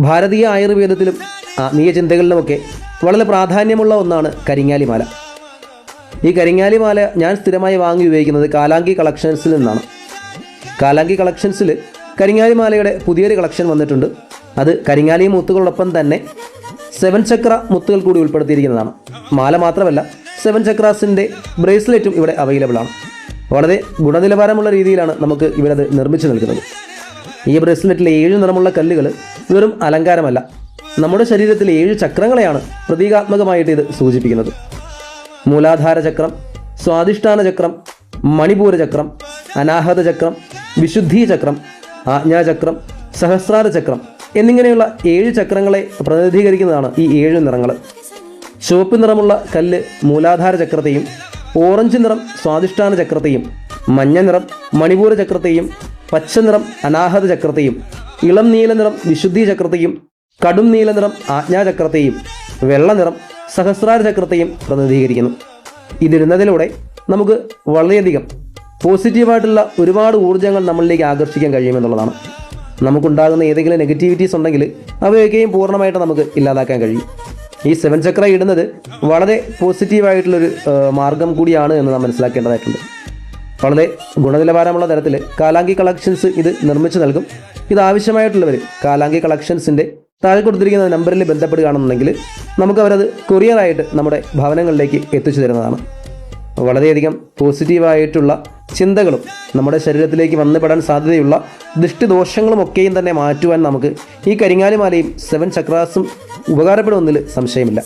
ഭാരതീയ ആയുർവേദത്തിലും ആത്മീയ ചിന്തകളിലുമൊക്കെ വളരെ പ്രാധാന്യമുള്ള ഒന്നാണ് കരിങ്ങാലിമാല. ഈ കരിങ്ങാലിമാല ഞാൻ സ്ഥിരമായി വാങ്ങി ഉപയോഗിക്കുന്നത് കാലാങ്കി കളക്ഷൻസിൽ നിന്നാണ്. കാലാങ്കി കളക്ഷൻസിൽ കരിങ്ങാലിമാലയുടെ പുതിയൊരു കളക്ഷൻ വന്നിട്ടുണ്ട്. അത് കരിങ്ങാലി മുത്തുകളോടൊപ്പം തന്നെ 7 ചക്ര മുത്തുകൾ കൂടി ഉൾപ്പെടുത്തിയിരിക്കുന്നതാണ്. മാല മാത്രമല്ല, 7 ചക്രാസിൻ്റെ ബ്രേസ്ലെറ്റും ഇവിടെ അവൈലബിൾ ആണ്. വളരെ ഗുണനിലവാരമുള്ള രീതിയിലാണ് നമുക്ക് ഇവരത് നിർമ്മിച്ചു നൽകുന്നത്. ഈ ബ്രേസ്ലെറ്റിലെ 7 നിറമുള്ള കല്ലുകൾ വെറും അലങ്കാരമല്ല, നമ്മുടെ ശരീരത്തിലെ 7 ചക്രങ്ങളെയാണ് പ്രതീകാത്മകമായിട്ട് ഇത് സൂചിപ്പിക്കുന്നത്. മൂലാധാര ചക്രം, സ്വാധിഷ്ഠാന ചക്രം, മണിപൂര ചക്രം, അനാഹത ചക്രം, വിശുദ്ധി ചക്രം, ആജ്ഞാചക്രം, സഹസ്രാര ചക്രം എന്നിങ്ങനെയുള്ള 7 ചക്രങ്ങളെ പ്രതിനിധീകരിക്കുന്നതാണ് ഈ 7 നിറങ്ങൾ. ചുവപ്പ് നിറമുള്ള കല്ല് മൂലാധാര ചക്രത്തെയും, ഓറഞ്ച് നിറം സ്വാധിഷ്ഠാന ചക്രത്തെയും, മഞ്ഞ നിറം മണിപൂര ചക്രത്തെയും, പച്ച നിറം അനാഹത ചക്രത്തെയും, ഇളം നീല നിറം വിശുദ്ധി ചക്രത്തെയും, കടും നീല നിറം ആജ്ഞാചക്രത്തെയും, വെള്ള നിറം സഹസ്രാര ചക്രത്തെയും പ്രതിനിധീകരിക്കുന്നു. ഇതിടുന്നതിലൂടെ നമുക്ക് വളരെയധികം പോസിറ്റീവായിട്ടുള്ള ഒരുപാട് ഊർജ്ജങ്ങൾ നമ്മളിലേക്ക് ആകർഷിക്കാൻ കഴിയുമെന്നുള്ളതാണ്. നമുക്കുണ്ടാകുന്ന ഏതെങ്കിലും നെഗറ്റിവിറ്റീസ് ഉണ്ടെങ്കിൽ അവയൊക്കെയും പൂർണ്ണമായിട്ട് നമുക്ക് ഇല്ലാതാക്കാൻ കഴിയും. ഈ 7 ചക്ര ഇടുന്നത് വളരെ പോസിറ്റീവായിട്ടുള്ളൊരു മാർഗം കൂടിയാണ് എന്ന് നാം മനസ്സിലാക്കേണ്ടതായിട്ടുണ്ട്. വളരെ ഗുണനിലവാരമുള്ള തരത്തിൽ കാലാങ്കി കളക്ഷൻസ് ഇത് നിർമ്മിച്ചു നൽകും. ഇത് ആവശ്യമായിട്ടുള്ളവർ കാലാങ്കി കളക്ഷൻസിൻ്റെ താഴെ കൊടുത്തിരിക്കുന്ന നമ്പറിൽ ബന്ധപ്പെടുകയാണെന്നുണ്ടെങ്കിൽ നമുക്കവരത് കൊറിയറായിട്ട് നമ്മുടെ ഭവനങ്ങളിലേക്ക് എത്തിച്ചു തരുന്നതാണ്. വളരെയധികം പോസിറ്റീവായിട്ടുള്ള ചിന്തകളും നമ്മുടെ ശരീരത്തിലേക്ക് വന്നുപെടാൻ സാധ്യതയുള്ള ദൃഷ്ടിദോഷങ്ങളുമൊക്കെയും തന്നെ മാറ്റുവാൻ നമുക്ക് ഈ കരിങ്ങാലിമാലയും 7 ചക്രാസും ഉപകാരപ്പെടുമെന്നതിൽ സംശയമില്ല.